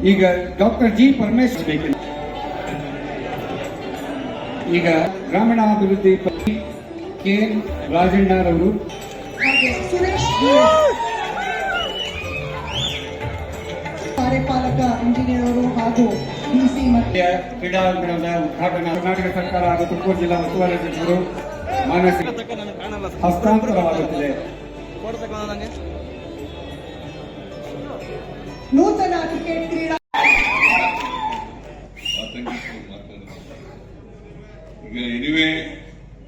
ಈಗ doctor G Parameshwar ಬೇಕು. ಈಗ ಗ್ರಾಮೀಣಾಭಿವೃದ್ಧಿ ಕೆ ರಾಜಣ್ಣರವರು, ಕಾರ್ಯಪಾಲಕ ಇಂಜಿನಿಯರ್ ಅವರು ಹಾಗೂ ಡಿಸಿ ಮತ್ತು ಕ್ರೀಡಾಂಗಣದ ಉದ್ಘಾಟನಾ ಕರ್ನಾಟಕ ಸರ್ಕಾರ ಹಾಗೂ ತುಮಕೂರು ಜಿಲ್ಲಾ ಉಸ್ತುವಾರಿ ಸಚಿವರು ಮಾನಸಿಕ ಹಸ್ತಾಂತರವಾಗುತ್ತಿದೆ. ನೂತನ ಕ್ರಿಕೆಟ್ ಕ್ರೀಡಾ ಈಗ ಎನಿವೆ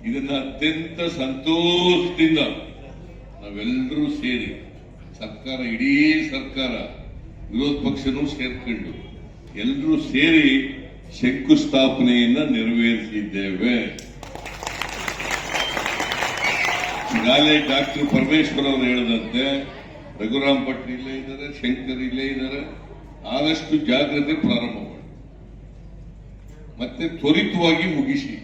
ಇದನ್ನ ಅತ್ಯಂತ ಸಂತೋಷದಿಂದ ನಾವೆಲ್ಲರೂ ಸೇರಿ ಸರ್ಕಾರ, ಇಡೀ ಸರ್ಕಾರ, ವಿರೋಧ ಪಕ್ಷನೂ ಸೇರ್ಕೊಂಡು ಎಲ್ಲರೂ ಸೇರಿ ಶಂಕುಸ್ಥಾಪನೆಯನ್ನ ನೆರವೇರಿಸಿದ್ದೇವೆ. ಈಗಾಗಲೇ ಡಾಕ್ಟರ್ ಪರಮೇಶ್ವರ್ ಅವರು ಹೇಳಿದಂತೆ ರಘುರಾಮ್ ಭಟ್ ಇಲ್ಲೇ ಇದ್ದಾರೆ, ಶಂಕರ್ ಇಲ್ಲೇ ಇದ್ದಾರೆ. ಆದಷ್ಟು ಜಾಗ್ರತೆ ಪ್ರಾರಂಭ ಮಾಡಿ ಮತ್ತೆ ತ್ವರಿತವಾಗಿ ಮುಗಿಸಿ.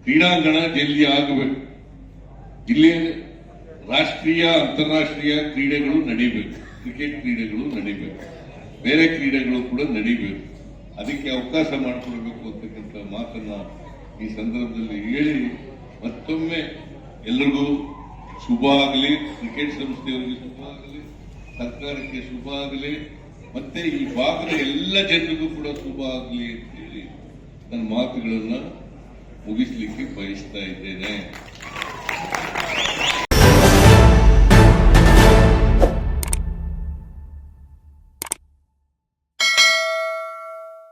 ಕ್ರೀಡಾಂಗಣ ಜಲ್ದಿ ಆಗಬೇಕು. ಇಲ್ಲಿ ರಾಷ್ಟ್ರೀಯ ಅಂತಾರಾಷ್ಟ್ರೀಯ ಕ್ರೀಡೆಗಳು ನಡೀಬೇಕು, ಕ್ರಿಕೆಟ್ ಕ್ರೀಡೆಗಳು ನಡೀಬೇಕು, ಬೇರೆ ಕ್ರೀಡೆಗಳು ಕೂಡ ನಡೀಬೇಕು. ಅದಕ್ಕೆ ಅವಕಾಶ ಮಾಡಿಕೊಡ್ಬೇಕು ಅಂತಕ್ಕಂಥ ಮಾತನ್ನ ಈ ಸಂದರ್ಭದಲ್ಲಿ ಹೇಳಿ ಮತ್ತೊಮ್ಮೆ ಎಲ್ಲರಿಗೂ ಶುಭ ಆಗಲಿ, ಕ್ರಿಕೆಟ್ ಸಂಸ್ಥೆಯವರಿಗೆ ಶುಭ ಆಗಲಿ, ಸರ್ಕಾರಕ್ಕೆ ಶುಭ ಆಗಲಿ, ಮತ್ತೆ ಈ ಭಾಗದ ಎಲ್ಲ ಜನರಿಗೂ ಕೂಡ ಶುಭ ಆಗಲಿ ಅಂತ ಹೇಳಿ ನನ್ನ ಮಾತುಗಳನ್ನ ಮುಗಿಸ್ಲಿಕ್ಕೆ ಬಯಸ್ತಾ ಇದ್ದೇನೆ.